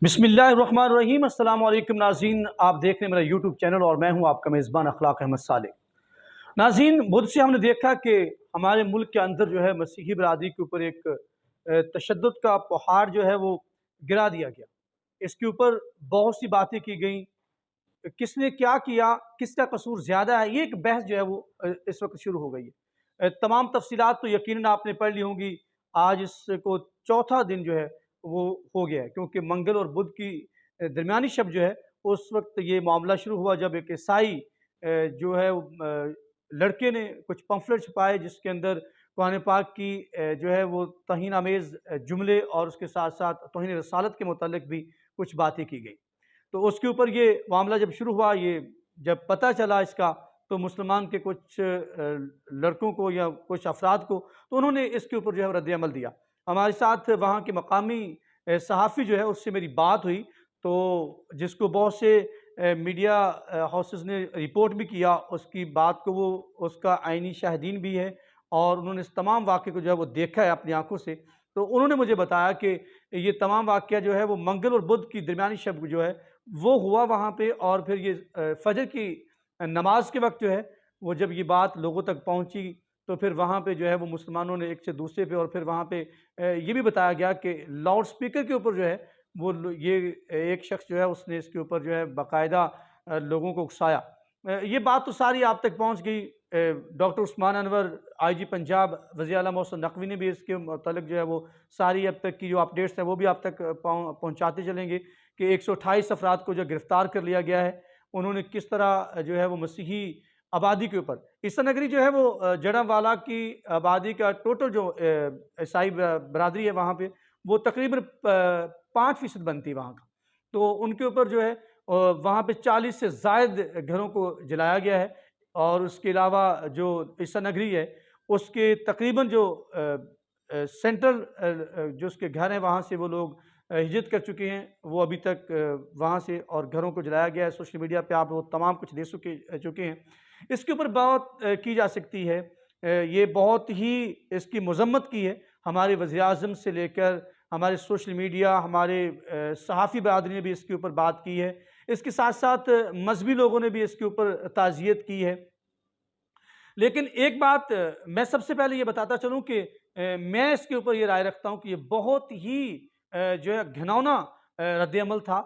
बिस्मिल्लाहिर्रहमानिर्रहीम। अस्सलाम वालेकुम नाज़रीन, आप देख रहे हैं मेरा यूट्यूब चैनल और मैं हूं आपका मेज़बान अखलाक अहमद साले। नाज़रीन, बुध से हमने देखा कि हमारे मुल्क के अंदर जो है मसीही बरादरी के ऊपर एक तशद्दुद का पहाड़ जो है वो गिरा दिया गया। इसके ऊपर बहुत सी बातें की गई, किसने क्या किया, किसका कसूर ज़्यादा है, ये एक बहस जो है वो इस वक्त शुरू हो गई है। तमाम तफसीलात तो यकीनन आपने पढ़ ली होंगी। आज इसको चौथा दिन जो है वो हो गया है, क्योंकि मंगल और बुध की दरमियानी शब जो है उस वक्त ये मामला शुरू हुआ जब एक ईसाई जो है लड़के ने कुछ पम्फलेट छपाए जिसके अंदर कुरान पाक की जो है वो तौहीन आमेज़ जुमले और उसके साथ साथ तौहीन रसालत के मुतालिक भी कुछ बातें की गई। तो उसके ऊपर ये मामला जब शुरू हुआ, ये जब पता चला इसका, तो मुसलमान के कुछ लड़कों को या कुछ अफराद को, तो उन्होंने इसके ऊपर जो है रद्द अमल दिया। हमारे साथ वहाँ के मकामी सहाफ़ी जो है उससे मेरी बात हुई, तो जिसको बहुत से मीडिया हाउसेस ने रिपोर्ट भी किया उसकी बात को, वो उसका आइनी शाहिदीन भी है और उन्होंने इस तमाम वाक़े को जो है वो देखा है अपनी आँखों से। तो उन्होंने मुझे बताया कि ये तमाम वाक़या जो है वो मंगल और बुध की दरमियानी शब जो है वो हुआ वहाँ पे, और फिर ये फजर की नमाज के वक्त जो है वो जब ये बात लोगों तक पहुँची, तो फिर वहाँ पे जो है वो मुसलमानों ने एक से दूसरे पे, और फिर वहाँ पे ये भी बताया गया कि लाउड स्पीकर के ऊपर जो है वो ये एक शख्स जो है उसने इसके ऊपर जो है बाकायदा लोगों को उकसाया। ये बात तो सारी आप तक पहुँच गई। डॉक्टर उस्मान अनवर, आईजी पंजाब, वज़ीर आला मोहसिन नकवी ने भी इसके मुतालिक जो है वो सारी अब तक की जो अपडेट्स हैं वो भी आप तक पहुँचाते चलेंगे कि 128 अफराद को जो गिरफ़्तार कर लिया गया है। उन्होंने किस तरह जो है वो मसीही आबादी के ऊपर, ईसा नगरी जो है वो जड़ावाला की आबादी का टोटल जो ईसाई बरादरी है वहाँ पे, वो तकरीबन 5% बनती है वहाँ का। तो उनके ऊपर जो है वहाँ पे 40 से ज़ायद घरों को जलाया गया है, और उसके अलावा जो ईसा नगरी है उसके तकरीबन जो सेंट्रल जो उसके घर हैं वहाँ से वो लोग हिजरत कर चुके हैं, वो अभी तक वहाँ से, और घरों को जलाया गया है। सोशल मीडिया पे आप वो तमाम कुछ देख चुके हैं। इसके ऊपर बात की जा सकती है। ये बहुत ही इसकी मज़म्मत की है हमारे वज़ीर-ए-आज़म से लेकर हमारे सोशल मीडिया, हमारे सहाफ़ी बरादरी ने भी इसके ऊपर बात की है। इसके साथ साथ मज़हबी लोगों ने भी इसके ऊपर ताज़ियत की है। लेकिन एक बात मैं सबसे पहले ये बताता चलूँ कि मैं इसके ऊपर ये राय रखता हूँ कि ये बहुत ही जो है घिनौना रद्द-ए-अमल था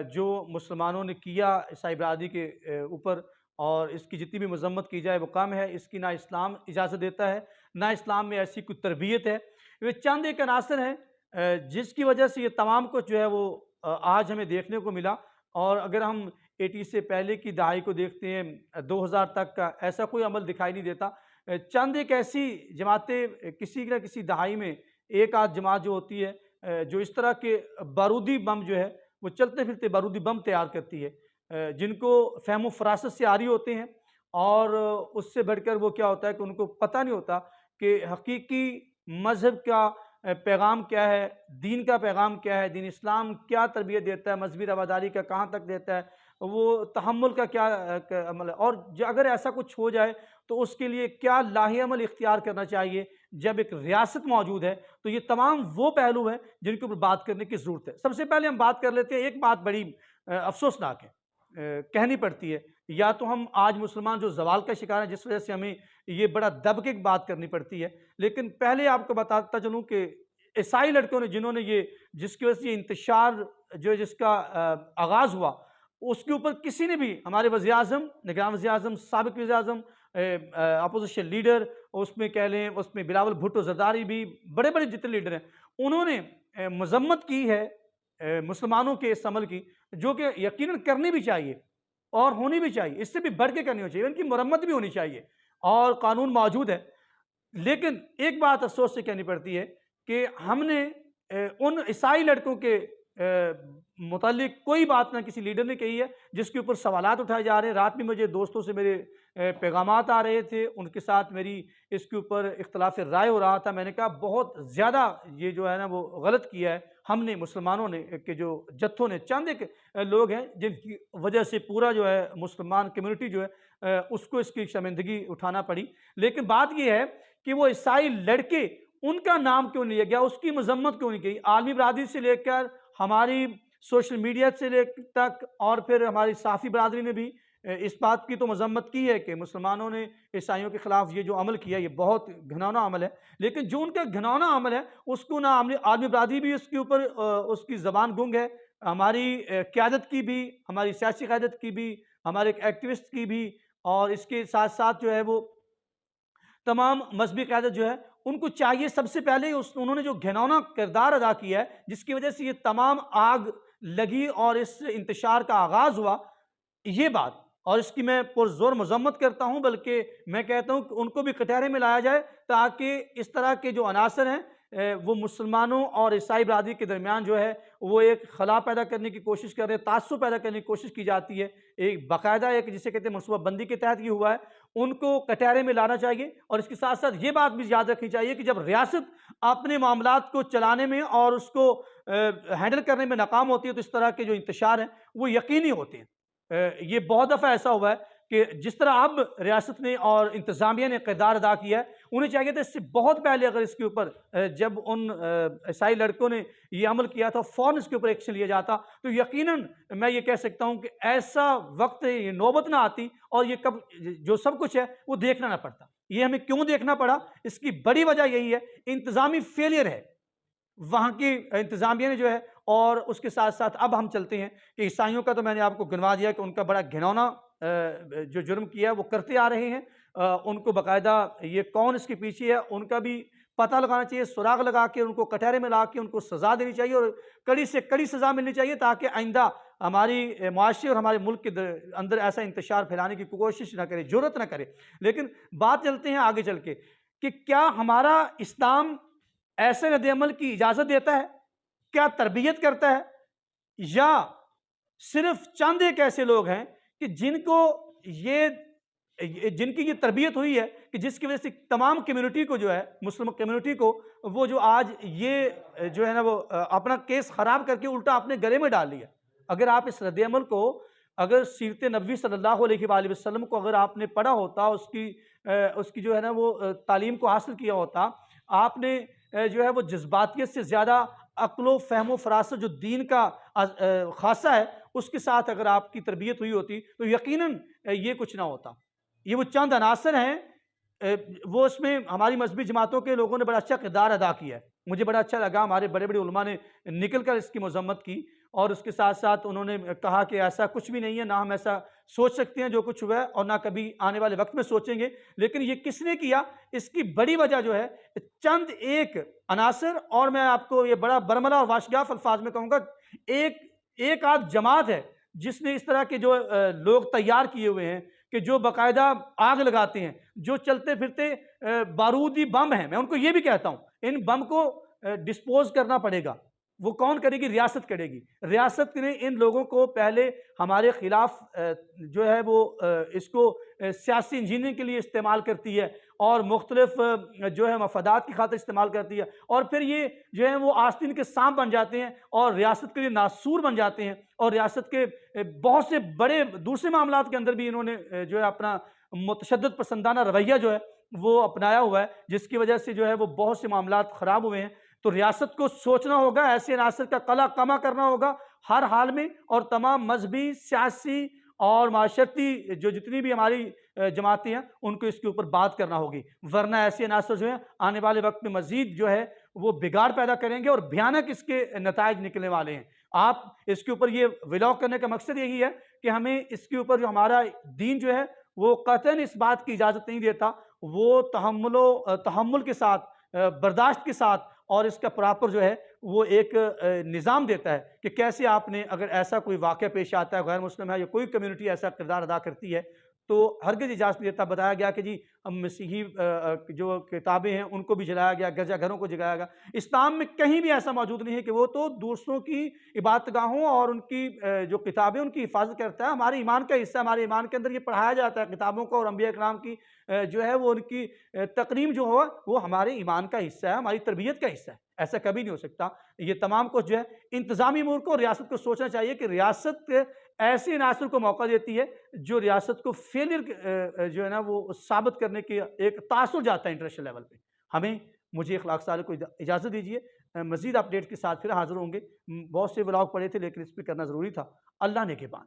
जो मुसलमानों ने किया ईसाई बरादरी के ऊपर, और इसकी जितनी भी मज़म्मत की जाए वो कम है। इसकी ना इस्लाम इजाज़त देता है, ना इस्लाम में ऐसी कोई तरबियत है। ये चंद एक अनासर हैं जिसकी वजह से ये तमाम कुछ जो है वो आज हमें देखने को मिला। और अगर हम 80 से पहले की दहाई को देखते हैं, 2000 तक का ऐसा कोई अमल दिखाई नहीं देता। चंद एक ऐसी जमातें किसी न किसी दहाई में एक आध जमात जो होती है जो इस तरह के बारूदी बम जो है वो चलते फिरते बारूदी बम तैयार करती है, जिनको फ़हम फ़रासत से आरी होते हैं, और उससे बढ़कर वो क्या होता है कि उनको पता नहीं होता कि हकीकी मज़हब का पैगाम क्या है, दीन का पैगाम क्या है, दीन इस्लाम क्या तरबियत देता है, मज़हबी रवादारी का कहाँ तक देता है, वो तहम्मुल का क्या अमल है, और अगर ऐसा कुछ हो जाए तो उसके लिए क्या लाही अमल इख्तियार करना चाहिए। जब एक रियासत मौजूद है तो ये तमाम वो पहलू हैं जिनके ऊपर बात करने की ज़रूरत है। सबसे पहले हम बात कर लेते हैं, एक बात बड़ी अफ़सोसनाक है, कहनी पड़ती है, या तो हम आज मुसलमान जो ज़वाल का शिकार हैं जिस वजह से हमें ये बड़ा दब के बात करनी पड़ती है। लेकिन पहले आपको बताता चलूँ कि ईसाई लड़कों ने जिन्होंने ये, जिसकी वजह से ये इंतशार जो जिसका आगाज़ हुआ, उसके ऊपर किसी ने भी, हमारे वज़ीर-ए-आज़म, निगरान वज़ीर-ए-आज़म, साबिक़ वज़ीर-ए-आज़म, अपोज़िशन लीडर, उसमें कह लें उसमें बिलावल भुट्टो ज़रदारी भी, बड़े-बड़े जितने लीडर हैं, उन्होंने मज़म्मत की है मुसलमानों के इस अमल की, जो कि यकीनन करनी भी चाहिए और होनी भी चाहिए, इससे भी बढ़ के करनी होनी चाहिए, इनकी मुरम्मत भी होनी चाहिए, और कानून मौजूद है। लेकिन एक बात अफ़सोस से कहनी पड़ती है कि हमने उन ईसाई लड़कों के मुतालिक कोई बात ना किसी लीडर ने कही है, जिसके ऊपर सवालात उठाए जा रहे हैं। रात में मुझे दोस्तों से मेरे पैगामात आ रहे थे, उनके साथ मेरी इसके ऊपर इख्तिलाफ़ राय हो रहा था। मैंने कहा बहुत ज़्यादा ये जो है ना वो गलत किया है हमने, मुसलमानों ने, कि जो जत्थों ने, चंद एक लोग हैं जिनकी वजह से पूरा जो है मुसलमान कम्युनिटी जो है उसको इसकी शर्मिंदगी उठाना पड़ी। लेकिन बात ये है कि वो ईसाई लड़के, उनका नाम क्यों नहीं लिया गया, उसकी मजम्मत क्यों नहीं की। आलमी बरादरी से लेकर हमारी सोशल मीडिया से ले तक और फिर हमारी साफ़ी बरादरी ने भी इस बात की तो मज़म्मत की है कि मुसलमानों ने ईसाइयों के ख़िलाफ़ ये जो अमल किया ये बहुत घिनौना अमल है। लेकिन जो उनका घिनौना अमल है उसको ना आलमी बरादरी भी उसके ऊपर उसकी ज़बान गुंग है। हमारी क़यादत की भी, हमारी सियासी क़यादत की भी, हमारे एक एक्टिविस्ट की भी, और इसके साथ-साथ जो है वो तमाम मज़हबी क़यादत जो है उनको चाहिए सबसे पहले उन्होंने जो घिनौना किरदार अदा किया है जिसकी वजह से ये तमाम आग लगी और इस इंतशार का आगाज़ हुआ, ये बात, और इसकी मैं पुरज़ोर मज़म्मत करता हूँ, बल्कि मैं कहता हूँ कि उनको भी कटहरे में लाया जाए ताकि इस तरह के जो अनासर हैं वो मुसलमानों और ईसाई बरादरी के दरमियान जो है वो एक खला पैदा करने की कोशिश कर रहे हैं, तासुब पैदा करने की कोशिश की जाती है। एक बाकायदा एक जिसे कहते हैं मनसूबा बंदी के तहत ये हुआ है, उनको कटहरे में लाना चाहिए। और इसके साथ साथ ये बात भी याद रखनी चाहिए कि जब रियासत अपने मामलात को चलाने में और उसको हैंडल करने में नाकाम होती है तो इस तरह के जो इंतशार हैं वो यकीनी होते हैं। ये बहुत दफ़ा ऐसा हुआ है कि जिस तरह अब रियासत ने और इंतज़ामिया ने किरदार अदा किया है, उन्हें चाहिए था इससे बहुत पहले अगर इसके ऊपर जब उन ईसाई लड़कों ने ये अमल किया था फ़ौरन इसके ऊपर एक्शन लिया जाता, तो यकीनन मैं ये कह सकता हूँ कि ऐसा वक्त ये नौबत ना आती और ये कब जो सब कुछ है वो देखना ना पड़ता। ये हमें क्यों देखना पड़ा, इसकी बड़ी वजह यही है, इंतज़ामी फेलियर है वहाँ की इंतज़ामिया ने जो है। और उसके साथ साथ अब हम चलते हैं कि ईसाइयों का तो मैंने आपको गिनवा दिया कि उनका बड़ा घिनौना जो जुर्म किया है वो करते आ रहे हैं। उनको बाकायदा ये कौन इसके पीछे है उनका भी पता लगाना चाहिए, सुराग लगा के उनको कटहरे में ला के उनको सज़ा देनी चाहिए और कड़ी से कड़ी सज़ा मिलनी चाहिए ताकि आइंदा हमारी मुआशरे और हमारे मुल्क के अंदर ऐसा इंतशार फैलाने की कोशिश ना करे, जुर्रत ना करे। लेकिन बात चलते हैं आगे चल के कि क्या हमारा इस्लाम ऐसे रद्द-ए-अमल की इजाज़त देता है? क्या तरबियत करता है? या सिर्फ चंद एक ऐसे लोग हैं कि जिनकी ये तरबियत हुई है कि जिसकी वजह से तमाम कम्युनिटी को जो है, मुस्लिम कम्युनिटी को, वो जो आज ये जो है ना वो अपना केस ख़राब करके उल्टा अपने गले में डाल लिया। अगर आप इस रद्द-ए-अमल को, अगर सीरत नबी सल्लल्लाहु अलैहि वसल्लम को अगर आपने पढ़ा होता, उसकी जो है ना वो तालीम को हासिल किया होता, आपने जो है वो जज्बातियत से ज़्यादा अक्ल फ़हम फ़रासत जो दीन का ख़ासा है उसके साथ अगर आपकी तरबियत हुई होती तो यकीनन ये कुछ ना होता। ये वो चंद अनासर हैं, वो इसमें हमारी मजहबी जमातों के लोगों ने बड़ा अच्छा किरदार अदा किया है। मुझे बड़ा अच्छा लगा हमारे बड़े बड़े उलमा ने निकल कर इसकी मज़म्मत की और उसके साथ साथ उन्होंने कहा कि ऐसा कुछ भी नहीं है, ना हम ऐसा सोच सकते हैं जो कुछ हुआ है और ना कभी आने वाले वक्त में सोचेंगे। लेकिन ये किसने किया, इसकी बड़ी वजह जो है चंद एक अनासर, और मैं आपको ये बड़ा बरमला और वाशगाफ अल्फाज में कहूँगा, एक आध जमात है जिसने इस तरह के जो लोग तैयार किए हुए हैं कि जो बाकायदा आग लगाते हैं, जो चलते फिरते बारूदी बम हैं। मैं उनको ये भी कहता हूँ इन बम को डिस्पोज करना पड़ेगा। वो कौन करेगी? रियासत करेगी। रियासत ने इन लोगों को पहले हमारे खिलाफ जो है वो इसको सियासी इंजीनियरिंग के लिए इस्तेमाल करती है और मुख्तलिफ जो है मफादात की खातिर इस्तेमाल करती है, और फिर ये जो है वो आस्तीन के सांप बन जाते हैं और रियासत के लिए नासूर बन जाते हैं। और रियासत के बहुत से बड़े दूसरे मामलात के अंदर भी इन्होंने जो है अपना मुतशद्दिद पसंदाना रवैया जो है वो अपनाया हुआ है, जिसकी वजह से जो है वो बहुत से मामलात ख़राब हुए हैं। तो रियासत को सोचना होगा, ऐसे अनासर का कला कमा करना होगा हर हाल में, और तमाम मजहबी, सियासी और माशरती जो जितनी भी हमारी जमातें हैं उनको इसके ऊपर बात करना होगी, वरना ऐसे अनासर जो हैं आने वाले वक्त में मजीद जो है वो बिगाड़ पैदा करेंगे और भयानक इसके नताइज निकलने वाले हैं। आप इसके ऊपर ये व्लॉग करने का मकसद यही है कि हमें इसके ऊपर जो हमारा दीन जो है वो कतई इस बात की इजाज़त नहीं देता, वो तहम्मुल के साथ, बर्दाश्त के साथ और इसका प्रॉपर जो है वो एक निज़ाम देता है कि कैसे आपने, अगर ऐसा कोई वाक़या पेश आता है, गैर मुस्लिम है या कोई कम्युनिटी ऐसा किरदार अदा करती है, तो हरगिज़ इजाज़त नहीं देता। बताया गया कि जी मसीही जो किताबें हैं उनको भी जलाया गया, गिरजाघरों को जलाया गया। इस्लाम में कहीं भी ऐसा मौजूद नहीं है कि वो तो दूसरों की इबादतगाहों और उनकी जो किताबें उनकी हिफाजत करता है। हमारे ईमान का हिस्सा, हमारे ईमान के अंदर ये पढ़ाया जाता है किताबों को, और अंबिया इकराम की जो है वो उनकी तकरीम जो हो वो हमारे ईमान का हिस्सा है, हमारी तरबियत का हिस्सा है। ऐसा कभी नहीं हो सकता। ये तमाम कुछ जो है इंतज़ामी अमूर को, रियासत को सोचना चाहिए कि रियासत ऐसे अनासर को मौका देती है जो रियासत को फेलियर जो है ना वो साबित करने के एक तासुर जाता है इंटरनेशनल लेवल पे। मुझे इखलाक साले को इजाज़त दीजिए। مزید اپڈیٹ کے ساتھ پھر حاضر ہوں گے۔ بہت سے ولاگ پڑے تھے لیکن اس پہ کرنا ضروری تھا۔ اللہ نے کے بان۔